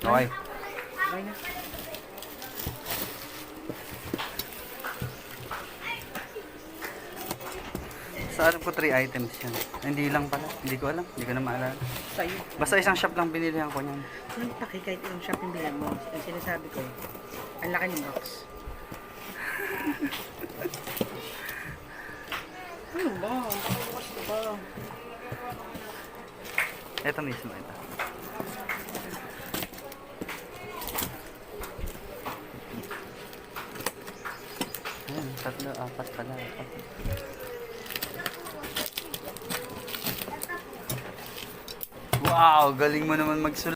Okay. Okay na. Sa alam ko 3 items yan. Hindi lang pala. Hindi ko alam. Hindi ko na maalala. Sa'yo. Basta isang shop lang binilihan ko niyan. Anong paki kahit ilang shopping bilang mo? Ang sinasabi ko, ang laki ng box. Ano ba? Basta ba? Ito mismo ito. Ayan, 3, 4 pala. 4. Wow, galing mo naman magsulat.